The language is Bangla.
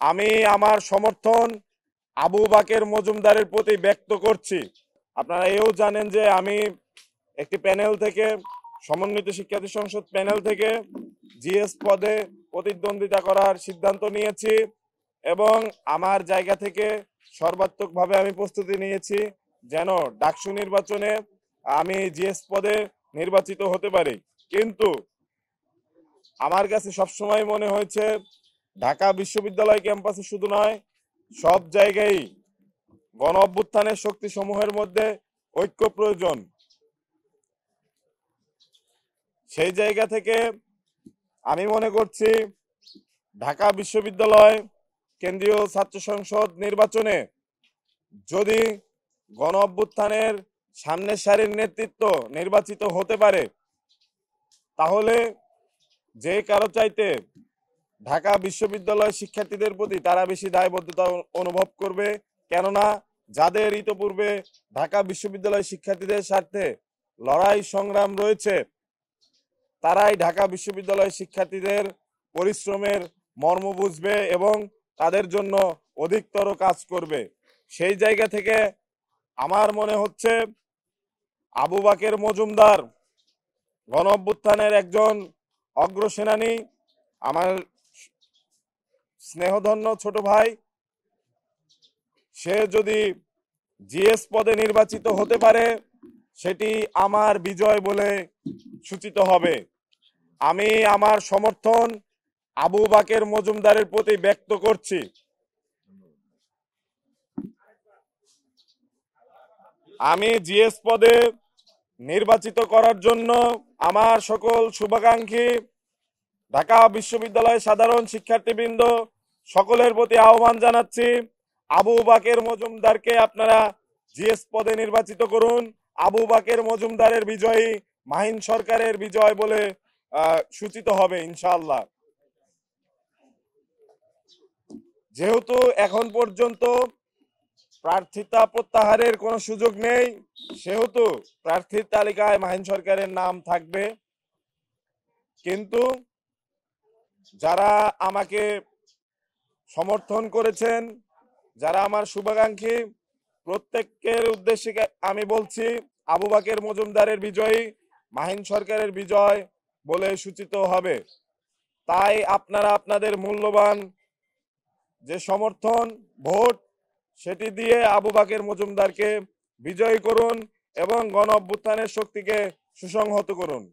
আমি আমার সমর্থন আবু বাকের মজুমদারের প্রতি ব্যক্ত করছি। আপনারা এও জানেন যে আমি একটি প্যানেল থেকে, সমন্বিত শিক্ষার্থী সংসদ প্যানেল থেকে জিএস পদে প্রতিদ্বন্দ্বিতা করার সিদ্ধান্ত নিয়েছি এবং আমার জায়গা থেকে সর্বাত্মকভাবে আমি প্রস্তুতি নিয়েছি যেন ডাকসু নির্বাচনে আমি জিএস পদে নির্বাচিত হতে পারি। কিন্তু আমার কাছে সবসময় মনে হয়েছে ঢাকা বিশ্ববিদ্যালয় ক্যাম্পাসে শুধু নয়, সব জায়গায় গণ অভ্যুত্থানের শক্তি সমূহের মধ্যে ঐক্য প্রয়োজন। সেই জায়গা থেকে আমি মনে করছি ঢাকা বিশ্ববিদ্যালয় কেন্দ্রীয় ছাত্র সংসদ নির্বাচনে যদি গণ অভ্যুত্থানের সামনের সারির নেতৃত্ব নির্বাচিত হতে পারে, তাহলে যে কারো চাইতে ঢাকা বিশ্ববিদ্যালয় শিক্ষার্থীদের প্রতি তারা বেশি দায়বদ্ধতা অনুভব করবে। কেননা যাদের ইতোপূর্বে ঢাকা বিশ্ববিদ্যালয় শিক্ষার্থীদের স্বার্থে লড়াই সংগ্রাম রয়েছে, তারাই ঢাকা বিশ্ববিদ্যালয় শিক্ষার্থীদের পরিশ্রমের মর্ম বুঝবে এবং তাদের জন্য অধিকতর কাজ করবে। সেই জায়গা থেকে আমার মনে হচ্ছে আবু বাকের মজুমদার গণ অভ্যুত্থানের একজন অগ্রসেনানী, আমার স্নেহধন্য ছোট ভাই। সে যদি জিএস পদে নির্বাচিত হতে পারে, সেটি আমার বিজয় বলে সূচিত হবে। আমি আমার সমর্থন আবু বাকের মজুমদারের প্রতি ব্যক্ত করছি। আমি জিএস পদে নির্বাচিত করার জন্য আমার সকল শুভাকাঙ্ক্ষী ঢাকা বিশ্ববিদ্যালয় সাধারণ শিক্ষার্থীবৃন্দ সকলের প্রতি আহ্বান জানাচ্ছি, আবু বাকের মজুমদারকে আপনারা জিএস পদে নির্বাচিত করুন। আবু বাকের মজুমদারের বিজয়ী মাহিন সরকারের বিজয় বলে সূচিত হবে ইনশাআল্লাহ। যেহেতু এখন পর্যন্ত প্রার্থিতা প্রত্যাহারের কোনো সুযোগ নেই, সেহেতু প্রার্থীর তালিকায় মাহিন সরকারের নাম থাকবে। কিন্তু যারা আমাকে সমর্থন করেছেন, যারা আমার শুভাকাঙ্ক্ষী, প্রত্যেকের উদ্দেশ্যে আমি বলছি আবু বাকের মজুমদারের বিজয়ী মাহিন সরকারের বিজয় বলে সূচিত হবে। তাই আপনারা আপনাদের মূল্যবান যে সমর্থন ভোট, সেটি দিয়ে আবু বাকের মজুমদারকে বিজয়ী করুন এবং গণ অভ্যুত্থানের শক্তিকে সুসংহত করুন।